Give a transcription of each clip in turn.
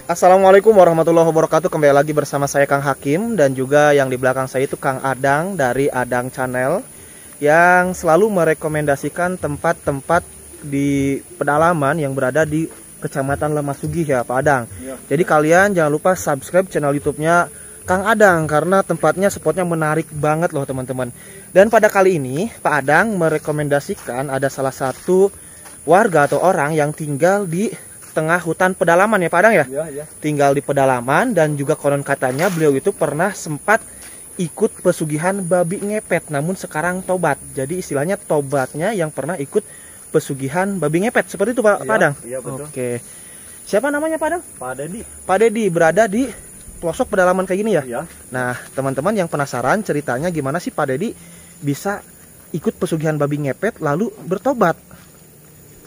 Assalamualaikum warahmatullahi wabarakatuh. Kembali lagi bersama saya Kang Hakim, dan juga yang di belakang saya itu Kang Adang dari Adang Channel, yang selalu merekomendasikan tempat-tempat di pedalaman yang berada di Kecamatan Lemah-Sugih ya Pak Adang. Ya. Jadi kalian jangan lupa subscribe channel YouTube-nya Kang Adang, karena tempatnya, spotnya menarik banget loh teman-teman. Dan pada kali ini Pak Adang merekomendasikan ada salah satu warga atau orang yang tinggal di tengah hutan pedalaman ya Pak Adang ya? Ya. Tinggal di pedalaman, dan juga konon katanya beliau itu pernah sempat ikut pesugihan babi ngepet, namun sekarang tobat. Jadi istilahnya tobatnya yang pernah ikut pesugihan babi ngepet. Seperti itu Pak Adang? Iya betul. Oke. Siapa namanya Pak Adang? Pak Dedi. Pak Dedi berada di pelosok pedalaman kayak gini ya? Iya. Nah teman-teman yang penasaran ceritanya gimana sih Pak Dedi bisa ikut pesugihan babi ngepet lalu bertobat?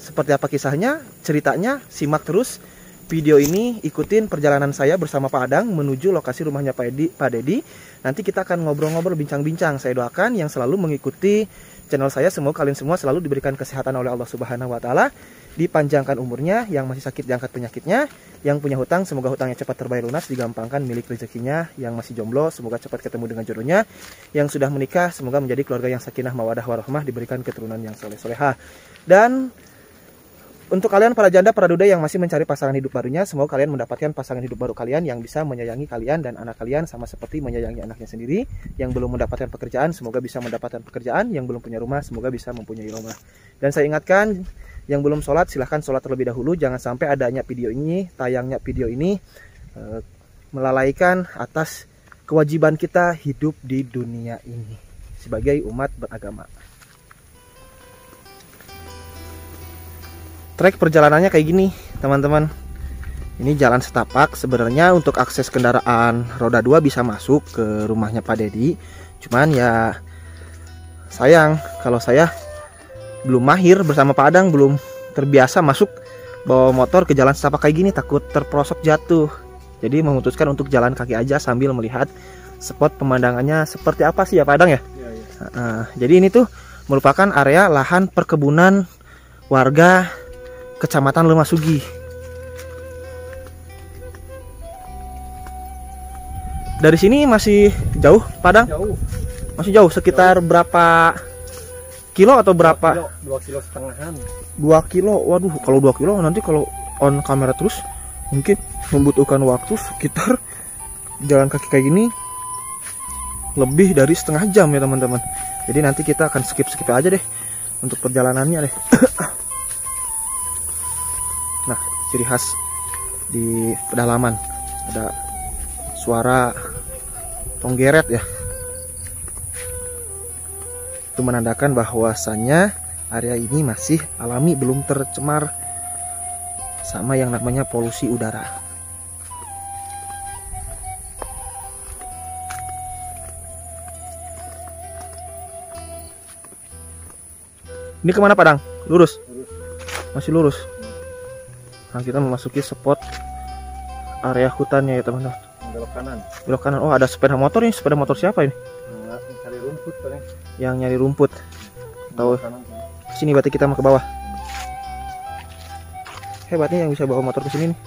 Seperti apa kisahnya, ceritanya, simak terus video ini. Ikutin perjalanan saya bersama Pak Adang menuju lokasi rumahnya Pak Dedi. Nanti kita akan ngobrol-ngobrol, bincang-bincang. Saya doakan yang selalu mengikuti channel saya, semoga kalian semua selalu diberikan kesehatan oleh Allah Subhanahu wa Ta'ala, dipanjangkan umurnya, yang masih sakit diangkat penyakitnya, yang punya hutang semoga hutangnya cepat terbayar lunas, digampangkan milik rezekinya, yang masih jomblo semoga cepat ketemu dengan jodohnya, yang sudah menikah semoga menjadi keluarga yang sakinah mawadah warahmah, diberikan keturunan yang soleh-solehah. Dan untuk kalian para janda, para duda yang masih mencari pasangan hidup barunya, semoga kalian mendapatkan pasangan hidup baru kalian yang bisa menyayangi kalian dan anak kalian sama seperti menyayangi anaknya sendiri. Yang belum mendapatkan pekerjaan, semoga bisa mendapatkan pekerjaan. Yang belum punya rumah, semoga bisa mempunyai rumah. Dan saya ingatkan, yang belum sholat, silahkan sholat terlebih dahulu. Jangan sampai adanya video ini, tayangnya video ini, melalaikan atas kewajiban kita hidup di dunia ini sebagai umat beragama. Trek perjalanannya kayak gini teman-teman. Ini jalan setapak. Sebenarnya untuk akses kendaraan roda 2 bisa masuk ke rumahnya Pak Dedi. Cuman ya sayang kalau saya belum mahir bersama Pak Adang, belum terbiasa masuk bawa motor ke jalan setapak kayak gini, takut terperosok jatuh. Jadi memutuskan untuk jalan kaki aja sambil melihat spot pemandangannya seperti apa sih ya Pak Adang ya. Jadi ini tuh merupakan area lahan perkebunan warga Kecamatan Lemah-Sugih. Dari sini masih jauh, Padang? Jauh. Masih jauh, sekitar berapa kilo atau berapa? 2 kilo setengahan. 2 kilo, waduh, kalau 2 kilo nanti kalau on kamera terus mungkin membutuhkan waktu sekitar jalan kaki kayak gini lebih dari setengah jam ya teman-teman. Jadi nanti kita akan skip aja deh untuk perjalanannya deh. Nah, ciri khas di pedalaman ada suara tonggeret ya. Itu menandakan bahwasannya area ini masih alami, belum tercemar sama yang namanya polusi udara. Ini kemana Padang? Lurus? Masih lurus. Nah, kita memasuki spot area hutannya ya teman-teman. Belok kanan. Belok kanan. Oh, ada sepeda motor nih. Sepeda motor siapa ini? Cari rumput paling. Yang nyari rumput. Tahu. Sini berarti kita mau ke bawah. Hebatnya yang bisa bawa motor ke sini nih.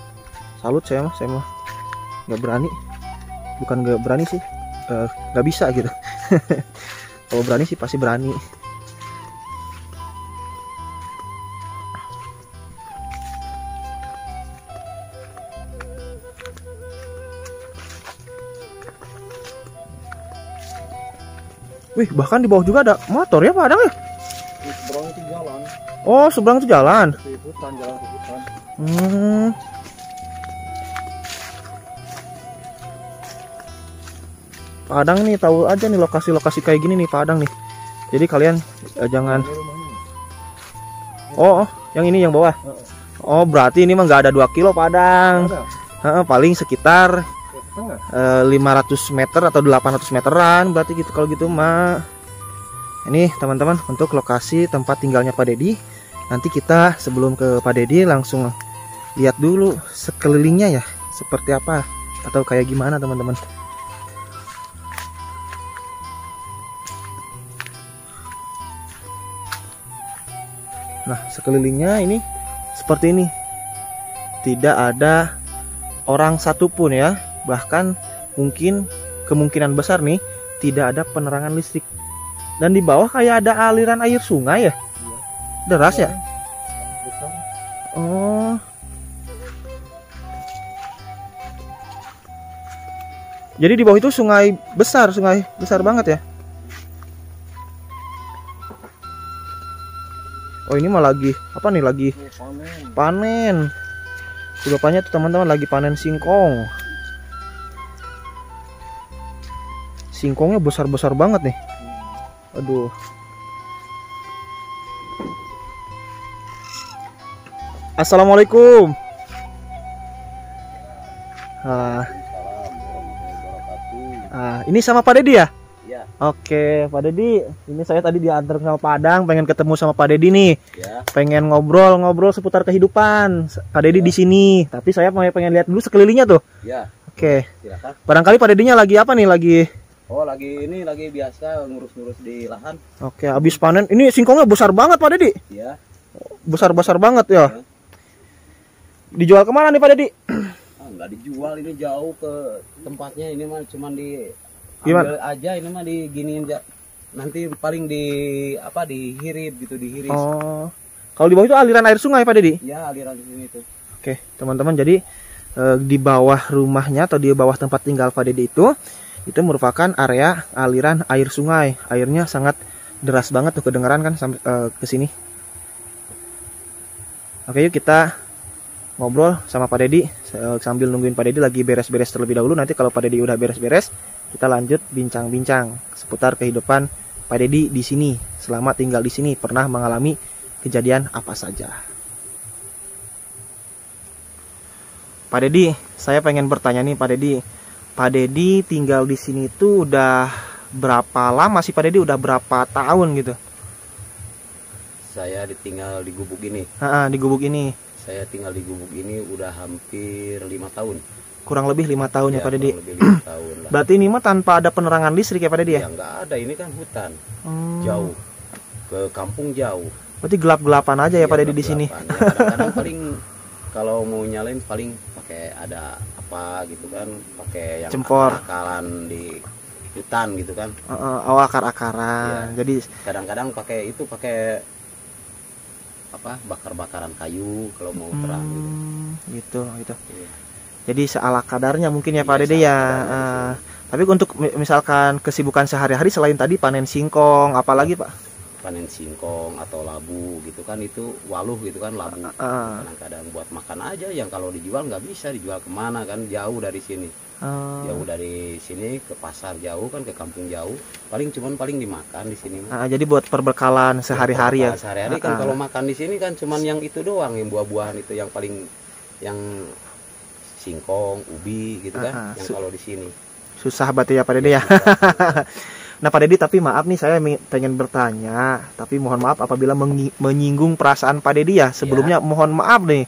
Salut saya mah nggak berani. Bukan nggak berani sih, nggak bisa gitu. Kalau berani sih pasti berani. Wih, bahkan di bawah juga ada motor ya Pak Adang ya? Di seberang itu jalan. Oh, seberang itu jalan. Di hutan, jalan ke hutan. Pak Adang nih tahu aja nih lokasi-lokasi kayak gini nih Pak Adang nih. Jadi kalian jangan. Oh, yang ini yang bawah. Oh, berarti ini mah nggak ada 2 kilo Pak Adang. Paling sekitar 500 meter atau 800 meteran berarti gitu. Kalau gitu mah ini teman-teman untuk lokasi tempat tinggalnya Pak Dedi. Nanti kita sebelum ke Pak Dedi langsung lihat dulu sekelilingnya ya seperti apa atau kayak gimana teman-teman. Nah, sekelilingnya ini seperti ini. Tidak ada orang satupun ya. Bahkan mungkin kemungkinan besar nih tidak ada penerangan listrik. Dan di bawah kayak ada aliran air sungai ya. Iya. Deras ya? Besar. Oh. Jadi di bawah itu sungai besar banget ya. Oh, ini mah lagi apa nih, lagi panen. Si bapaknya tuh teman-teman lagi panen singkong. Singkongnya besar-besar banget nih. Aduh. Assalamualaikum. Ini sama Pak Dedi ya? Iya. Oke, Pak Dedi. Ini saya tadi diantar sama Padang, pengen ketemu sama Pak Dedi nih. Ya. Pengen ngobrol seputar kehidupan. Pak Dedi di sini. Tapi saya pengen lihat dulu sekelilingnya tuh. Ya. Oke. Silakan. Barangkali Pak Dedinya lagi apa nih? Lagi Lagi biasa ngurus-ngurus di lahan. Oke, habis panen. Ini singkongnya besar banget Pak Dedi. Iya. Besar banget ya. Dijual kemana nih Pak Dedi? Nggak dijual, ini jauh ke tempatnya. Ini mah cuman di Gimana? ambil aja, ini mah diginiin aja. Nanti paling dihirip gitu, dihiri. Oh. Kalau di bawah itu aliran air sungai Pak Dedi? Ya, aliran di sini tuh. Oke, teman-teman, jadi di bawah rumahnya atau di bawah tempat tinggal Pak Dedi itu merupakan area aliran air sungai. Airnya sangat deras banget tuh, kedengeran kan sampai ke sini. Oke, yuk kita ngobrol sama Pak Dedi sambil nungguin Pak Dedi lagi beres-beres terlebih dahulu. Nanti kalau Pak Dedi udah beres-beres, kita lanjut bincang-bincang seputar kehidupan Pak Dedi di sini. Selama tinggal di sini pernah mengalami kejadian apa saja. Pak Dedi, saya pengen bertanya nih Pak Dedi. Pak Dedi tinggal di sini tuh udah berapa lama sih Pak Dedi? Udah berapa tahun gitu? Saya ditinggal di gubuk ini. Di gubuk ini. Saya tinggal di gubuk ini udah hampir 5 tahun. Kurang lebih 5 tahun ya Pak Dedi. Kurang lebih 5 tahun lah. Berarti ini mah tanpa ada penerangan listrik ya Pak Dedi ya? Ya nggak ada, ini kan hutan. Jauh. Ke kampung jauh. Berarti gelap-gelapan aja ya Pak Dedi di sini. Ya, kadang-kadang paling kalau mau nyalain paling pakai ada apa gitu kan, pakai yang Cempor. akar-akaran di hutan gitu kan. Akar-akaran. Ya. Jadi kadang-kadang pakai apa, bakar-bakaran kayu kalau mau terang gitu. Gitu. Iya. Jadi seala kadarnya mungkin ya Pak Iya, Dede ya. Tapi untuk misalkan kesibukan sehari-hari selain tadi panen singkong, apalagi Pak? Panen singkong atau labu gitu kan, itu waluh gitu kan, labu. Kadang-kadang buat makan aja, yang kalau dijual nggak bisa, dijual kemana kan, jauh dari sini. Jauh dari sini ke pasar jauh kan, ke kampung jauh. Paling dimakan di sini. Jadi buat perbekalan sehari-hari ya. Sehari-hari kan kalau makan di sini kan cuman yang itu doang, yang buah-buahan itu yang paling, yang singkong, ubi gitu kan, yang kalau di sini. Susah berarti ya Pak Dede ya. Nah Pak Dedi, tapi maaf nih, saya pengen bertanya, tapi mohon maaf apabila menyinggung perasaan Pak Dedi ya. Sebelumnya mohon maaf nih.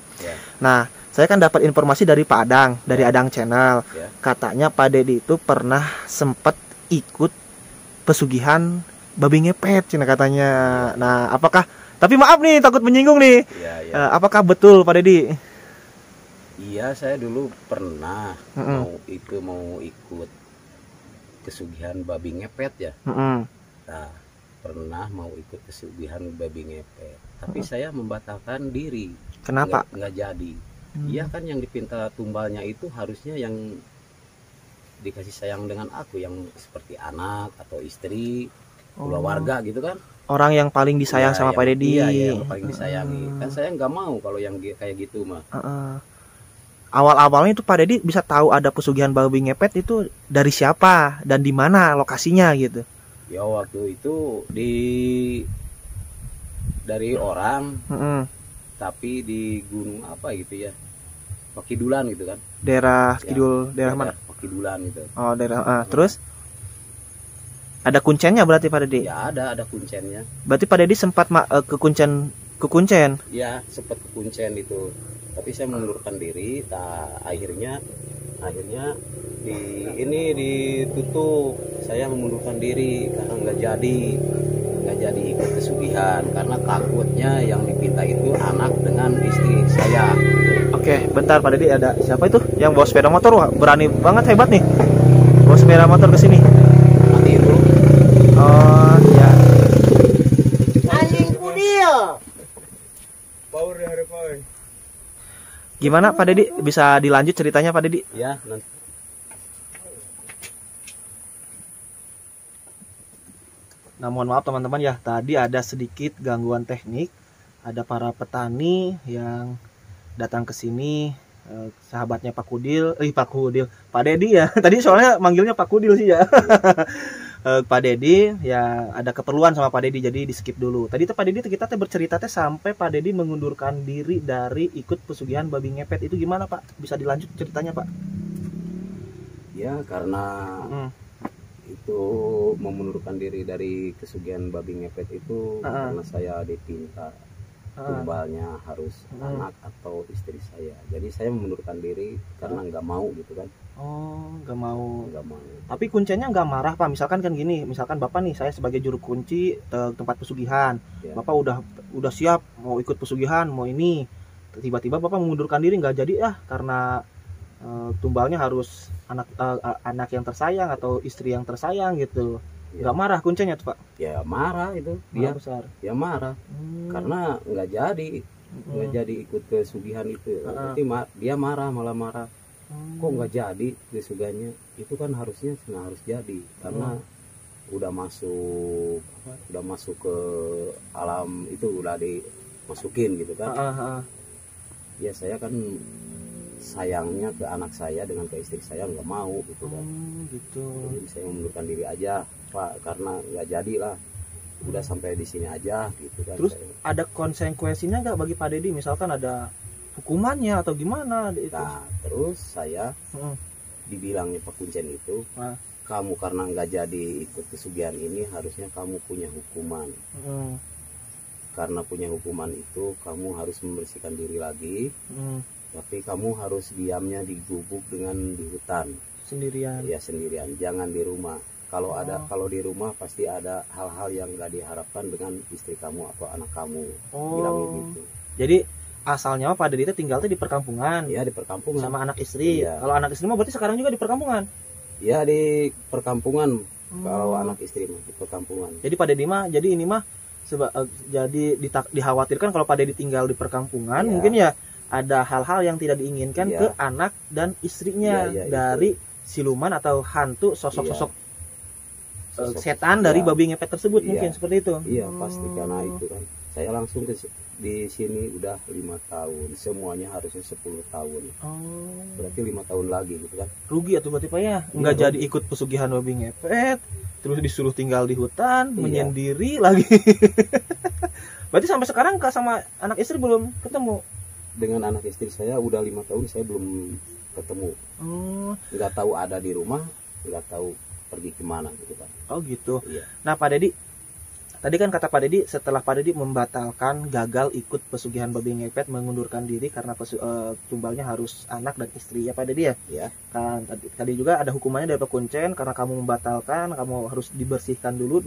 Nah, saya kan dapat informasi dari Pak Adang, dari Adang Channel. Katanya Pak Dedi itu pernah sempat ikut pesugihan babi ngepet, cina katanya. Nah, apakah? Tapi maaf nih, takut menyinggung nih. Apakah betul Pak Dedi? Iya, saya dulu pernah mau ikut kesugihan babi ngepet ya. Nah, pernah mau ikut kesugihan babi ngepet, tapi saya membatalkan diri. Kenapa? Nggak jadi. Iya kan, yang dipinta tumbalnya itu harusnya yang dikasih sayang dengan aku, yang seperti anak atau istri, keluarga gitu kan. Orang yang paling disayang sama Pak Dedi. Iya, yang paling disayangi. Kan saya nggak mau kalau yang kayak gitu mah. Awal-awalnya itu Pak Dedi bisa tahu ada pesugihan babi ngepet itu dari siapa dan di mana lokasinya gitu? Ya waktu itu dari orang, tapi di gunung apa gitu ya, Pakidulan gitu kan? Daerah Kidul, daerah mana? Pakidulan gitu. Oh daerah. Terus ada kuncennya berarti Pak Dedi? Ya ada kuncennya. Berarti Pak Dedi sempat kekuncen? Ya sempat kekuncen itu. Tapi saya mengundurkan diri. Akhirnya ditutup. Saya mengundurkan diri karena nggak jadi ikut kesugihan, karena takutnya yang dipinta itu anak dengan istri saya. Oke, Bentar Pak Dedi, ada siapa itu yang bawa sepeda motor? Wah, berani banget, hebat nih. Bawa sepeda motor ke sini. Matiin dulu. Oh, ya. Anjing kudil. Power hari power. Gimana Pak Dedi? Bisa dilanjut ceritanya Pak Dedi? Ya, nanti. Nah, mohon maaf teman-teman ya, tadi ada sedikit gangguan teknik. Ada para petani yang datang ke sini, sahabatnya Pak Kudil, Pak Dedi ya. Tadi soalnya manggilnya Pak Kudil sih ya. Pak Dedi ya, ada keperluan sama Pak Dedi, jadi di skip dulu. Tadi tuh Pak Dedi kita bercerita sampai Pak Dedi mengundurkan diri dari ikut pesugihan babi ngepet. Itu gimana Pak? Bisa dilanjut ceritanya Pak? Ya, karena itu mengundurkan diri dari kesugihan babi ngepet itu karena saya dipinta tumbalnya harus anak atau istri saya. Jadi saya mengundurkan diri karena nggak mau gitu kan. Oh, nggak mau. Nggak mau. Tapi kuncinya nggak marah Pak. Misalkan kan gini, misalkan Bapak nih, saya sebagai juru kunci tempat pesugihan. Ya. Bapak udah siap mau ikut pesugihan, mau ini. Tiba-tiba Bapak mengundurkan diri nggak jadi karena tumbalnya harus anak yang tersayang atau istri yang tersayang gitu. Nggak marah kuncinya tuh Pak? Ya marah itu Marah dia. besar. Ya marah karena nggak jadi ikut kesugihan itu. Berarti dia malah marah. Kok nggak jadi kesugihannya? Itu kan harusnya harus jadi karena udah masuk ke alam itu, udah dimasukin gitu kan. Ya saya kan sayangnya ke anak saya dengan ke istri saya nggak mau gitu kan. Gitu. Jadi saya mengundurkan diri aja Pak, karena nggak jadi lah, udah sampai di sini aja gitu kan. Terus ada konsekuensinya nggak bagi Pak Dedi? Misalkan ada hukumannya atau gimana? Nah, terus saya dibilangnya Pak Kuncen itu, kamu karena nggak jadi ikut kesugihan ini harusnya kamu punya hukuman. Karena punya hukuman itu kamu harus membersihkan diri lagi. Tapi kamu harus diamnya di gubuk dengan di hutan sendirian. Ya sendirian, jangan di rumah. Kalau di rumah pasti ada hal-hal yang nggak diharapkan dengan istri kamu atau anak kamu. Bilangnya gitu. Jadi asalnya Pak Dedi itu tinggal di perkampungan. Ya di perkampungan. Sama anak istri. Ya. Kalau anak istri mah berarti sekarang juga di perkampungan. Ya di perkampungan. Kalau anak istri mah di perkampungan. Jadi Pak Dedi mah, jadi ini mah jadi dikhawatirkan kalau Pak Dedi tinggal di perkampungan, mungkin ya ada hal-hal yang tidak diinginkan ke anak dan istrinya dari siluman atau hantu sosok-sosok setan dari babi ngepet tersebut, mungkin seperti itu. Iya pasti, karena itu kan saya langsung di sini udah 5 tahun, semuanya harusnya 10 tahun. Berarti 5 tahun lagi gitu kan. Rugi atau berarti Pak ya, nggak jadi ikut pesugihan babi ngepet, terus disuruh tinggal di hutan, menyendiri lagi. Berarti sampai sekarang sama anak istri belum ketemu? Dengan anak istri saya udah 5 tahun saya belum ketemu. Nggak tahu ada di rumah, nggak tahu pergi kemana gitu kan. Oh gitu. Iya. Nah Pak Dedi, tadi kan kata Pak Dedi setelah Pak Dedi membatalkan, gagal ikut pesugihan babi ngepet, mengundurkan diri karena tumbalnya harus anak dan istri ya Pak Dedi ya. Iya. Kan tadi juga ada hukumannya dari Pak Kuncen karena kamu membatalkan, kamu harus dibersihkan dulu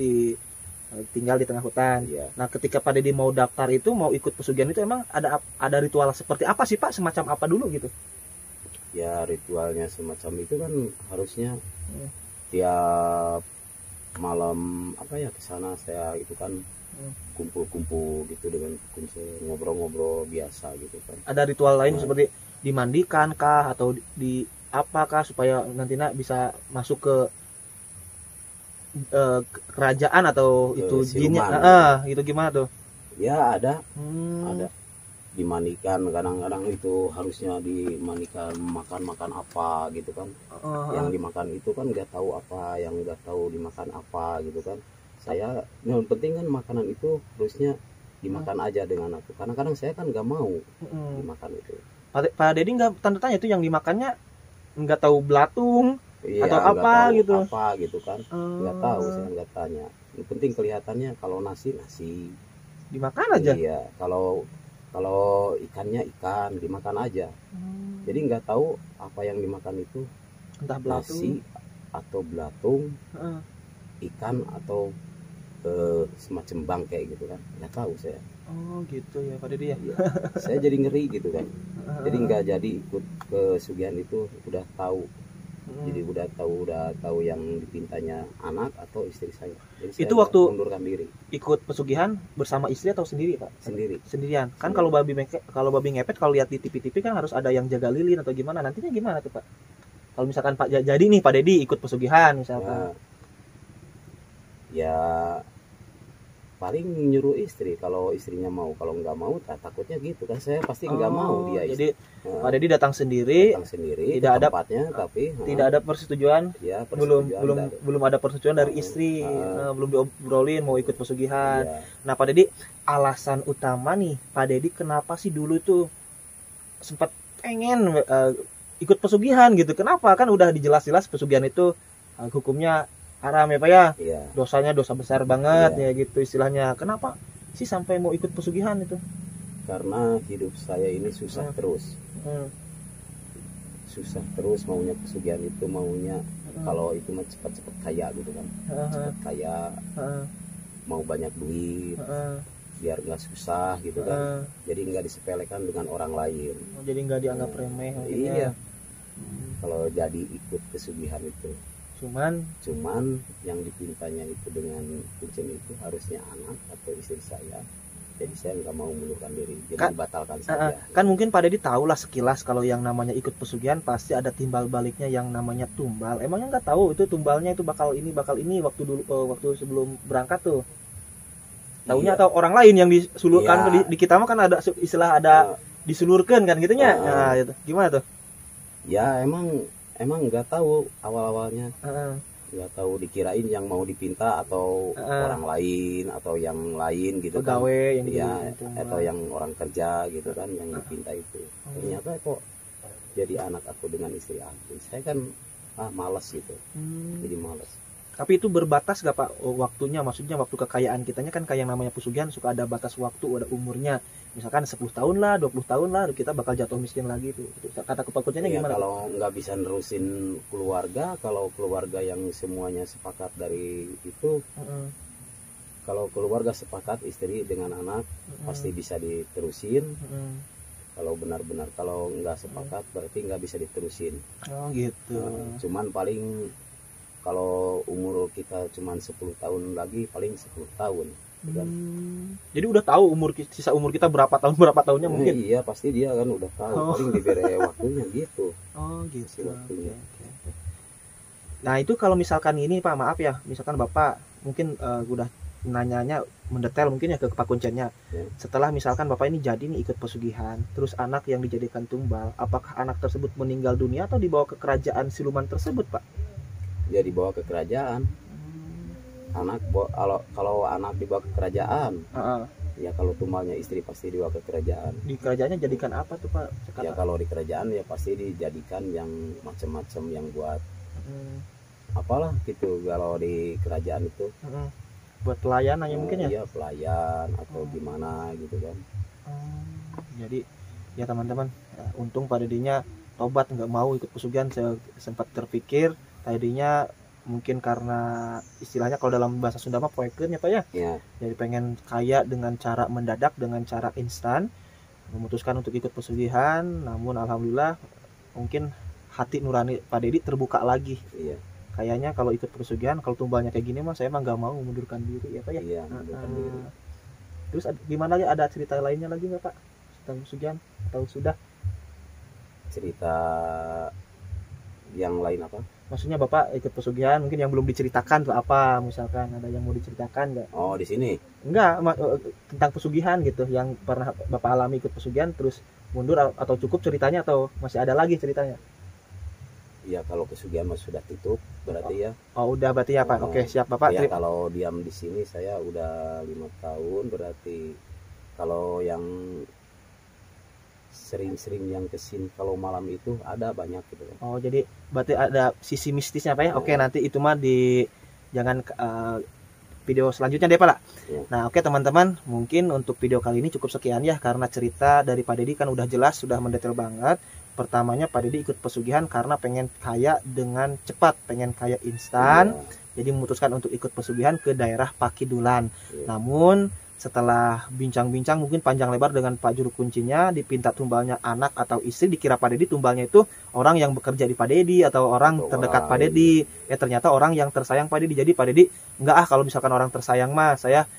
tinggal di tengah hutan. Iya. Nah, ketika Pak Dedi mau daftar itu, mau ikut pesugihan itu, emang ada ritual seperti apa sih Pak? Semacam apa dulu gitu? Ya ritualnya semacam itu kan harusnya tiap malam ke sana saya itu kan kumpul-kumpul gitu dengan kunci, ngobrol-ngobrol biasa gitu kan. Ada ritual lain seperti dimandikan kah atau di apakah supaya nantinya bisa masuk ke kerajaan atau itu jinnya, itu gimana tuh? Ya ada dimandikan, kadang-kadang itu harusnya dimandikan makan apa gitu kan. Yang dimakan itu kan nggak tahu apa, yang nggak tahu dimakan apa gitu kan. Saya yang penting kan makanan itu harusnya dimakan aja dengan aku, karena kadang saya kan nggak mau dimakan itu. Pak Dedi nggak tanda tanya itu yang dimakannya nggak tahu belatung atau apa gitu? Apa gitu kan? Nggak tahu, saya nggak tanya. Yang penting kelihatannya kalau nasi dimakan aja. Iya, kalau ikannya ikan dimakan aja. Jadi nggak tahu apa yang dimakan itu, entah belatung, nasi atau belatung, ikan atau semacam bangkai gitu kan, nggak tahu saya. Oh gitu ya Pak Dedi ya. Iya. Saya jadi ngeri gitu kan. Jadi nggak jadi ikut pesugihan itu udah tahu. Jadi udah tahu yang dipintanya anak atau istri saya. Jadi saya itu waktu mundurkan diri. Ikut pesugihan bersama istri atau sendiri pak? Sendirian kan. Kalau babi ngepet kalau lihat di TV kan harus ada yang jaga lilin atau gimana, nantinya gimana tuh pak kalau misalkan pak jadi nih Pak Dedi ikut pesugihan misalkan? Ya paling nyuruh istri, kalau istrinya mau, kalau nggak mau takutnya gitu kan, saya pasti nggak mau dia. Jadi Pak Dedi datang sendiri tidak ada tempatnya, tapi tidak ada persetujuan, ya, belum ada persetujuan dari istri, belum diobrolin mau ikut pesugihan. Nah Pak Dedi, alasan utama nih Pak Dedi kenapa sih dulu tuh sempat pengen ikut pesugihan gitu, kenapa? Kan udah dijelas-jelas pesugihan itu hukumnya haram ya Pak ya, dosanya dosa besar banget ya gitu istilahnya. Kenapa sih sampai mau ikut pesugihan itu? Karena hidup saya ini susah terus, susah terus, maunya pesugihan itu maunya kalau itu mah cepat-cepat kaya gitu kan, cepat kaya, mau banyak duit, biar nggak susah gitu kan, jadi nggak disepelekan dengan orang lain, jadi nggak dianggap remeh. Iya, kalau jadi ikut pesugihan itu. Cuman yang dipintanya itu dengan kucing itu harusnya anak atau istri saya. Jadi saya nggak mau mundurkan diri, jadi batalkan saja. Kan mungkin Pak Dedi tahu lah sekilas kalau yang namanya ikut pesugihan pasti ada timbal baliknya yang namanya tumbal. Emangnya nggak tahu itu tumbalnya itu bakal ini waktu dulu waktu sebelum berangkat tuh? Taunya atau orang lain yang disulurkan di kita mah kan ada istilah ada disulurkan kan gitunya. Nah, itu gimana tuh? Ya emang nggak tahu awal-awalnya, nggak tahu, dikirain yang mau dipinta atau orang lain atau yang lain gitu, pegawai kan yang atau yang orang kerja gitu kan yang dipinta itu. Ternyata kok jadi anak aku dengan istri aku, saya kan malas gitu, jadi malas. Tapi itu berbatas gak Pak waktunya, maksudnya waktu kekayaan kitanya kan kayak yang namanya pesugihan suka ada batas waktu, ada umurnya, misalkan 10 tahun lah, 20 tahun lah kita bakal jatuh miskin lagi tuh. Kata kepakutnya gimana? Kalau nggak bisa nerusin keluarga, kalau keluarga yang semuanya sepakat dari itu, kalau keluarga sepakat istri dengan anak pasti bisa diterusin. Kalau benar-benar kalau nggak sepakat berarti nggak bisa diterusin. Oh gitu. Cuman paling kalau umur kita cuma 10 tahun lagi paling 10 tahun. Jadi udah tahu sisa umur kita berapa tahunnya mungkin? Iya pasti dia kan udah tahu, paling diberi waktunya gitu. Oh gitu. Waktunya. Okay. Nah itu kalau misalkan ini Pak, maaf ya, misalkan Bapak mungkin udah nanyanya mendetail mungkin ya ke Pak Kuncennya. Setelah misalkan Bapak ini jadi nih ikut pesugihan, terus anak yang dijadikan tumbal, apakah anak tersebut meninggal dunia atau dibawa ke kerajaan siluman tersebut Pak? Ya dibawa ke kerajaan. Anak kalau anak dibawa ke kerajaan, ya kalau tumbalnya istri pasti dibawa ke kerajaan. Di kerajaannya jadikan apa tuh Pak? Ya kalau di kerajaan ya pasti dijadikan yang macam-macam yang buat apalah gitu. Kalau di kerajaan itu buat pelayan hanya mungkin ya? Iya pelayan atau gimana gitu kan. Jadi ya teman-teman, untung Pak Dedinya tobat nggak mau ikut pesugihan. Saya sempat terpikir tadinya mungkin karena istilahnya kalau dalam bahasa Sunda mah poeken ya Pak ya. Jadi pengen kaya dengan cara mendadak, dengan cara instan, memutuskan untuk ikut pesugihan. Namun alhamdulillah mungkin hati nurani Pak Dedi terbuka lagi. Kayaknya kalau ikut pesugihan, kalau tumbalnya kayak gini mah saya emang nggak mau mundurkan diri ya Pak ya. Mundurkan diri. Terus gimana lagi, ada cerita lainnya lagi nggak Pak tentang pesugihan atau sudah? Cerita yang lain apa? Maksudnya Bapak ikut pesugihan mungkin yang belum diceritakan tuh apa, misalkan ada yang mau diceritakan nggak? Oh di sini? Enggak, tentang pesugihan gitu yang pernah Bapak alami ikut pesugihan terus mundur, atau cukup ceritanya atau masih ada lagi ceritanya? Ya kalau pesugihan mas sudah tutup berarti ya. Oh udah berarti ya Pak. Oke siap Bapak. Ya kalau diam di sini saya udah 5 tahun berarti. Kalau yang sering-sering yang kesini kalau malam itu ada banyak gitu. Oh jadi berarti ada sisi mistisnya Pak ya. Oke nanti itu mah jangan video selanjutnya deh Pak lah. Nah oke teman-teman, mungkin untuk video kali ini cukup sekian ya, karena cerita dari Pak Dedi kan udah jelas, sudah mendetail banget. Pertamanya Pak Dedi ikut pesugihan karena pengen kaya dengan cepat, pengen kaya instan. Jadi memutuskan untuk ikut pesugihan ke daerah Pakidulan. Namun setelah bincang-bincang mungkin panjang lebar dengan Pak Juru Kuncinya, dipinta tumbalnya anak atau istri, dikira Pak Dedi tumbalnya itu orang yang bekerja di Pak Dedi atau orang terdekat Pak Dedi. Ternyata orang yang tersayang Pak Dedi. Jadi Pak Dedi, enggak kalau misalkan orang tersayang mah saya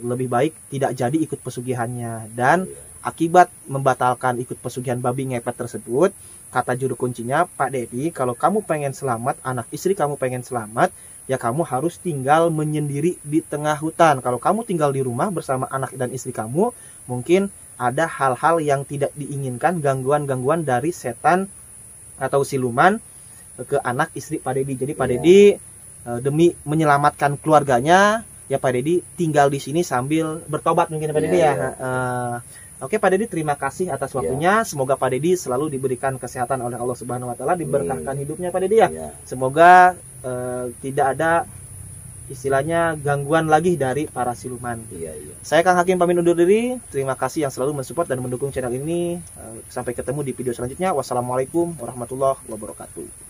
lebih baik tidak jadi ikut pesugihannya. Dan akibat membatalkan ikut pesugihan babi ngepet tersebut, kata Juru Kuncinya, Pak Dedi, kalau kamu pengen selamat, anak istri kamu pengen selamat, ya kamu harus tinggal menyendiri di tengah hutan. Kalau kamu tinggal di rumah bersama anak dan istri kamu, mungkin ada hal-hal yang tidak diinginkan, gangguan-gangguan dari setan atau siluman ke anak istri Pak Dedi. Jadi Pak Dedi demi menyelamatkan keluarganya, ya Pak Dedi tinggal di sini sambil bertobat mungkin Pak Dedi ya. Oke Pak Dedi, terima kasih atas waktunya. Semoga Pak Dedi selalu diberikan kesehatan oleh Allah Subhanahu Wa Taala, diberkahkan hidupnya Pak Dedi ya. Semoga tidak ada istilahnya gangguan lagi dari para siluman. Saya Kang Hakim pamit undur diri. Terima kasih yang selalu mensupport dan mendukung channel ini. Sampai ketemu di video selanjutnya. Wassalamualaikum warahmatullahi wabarakatuh.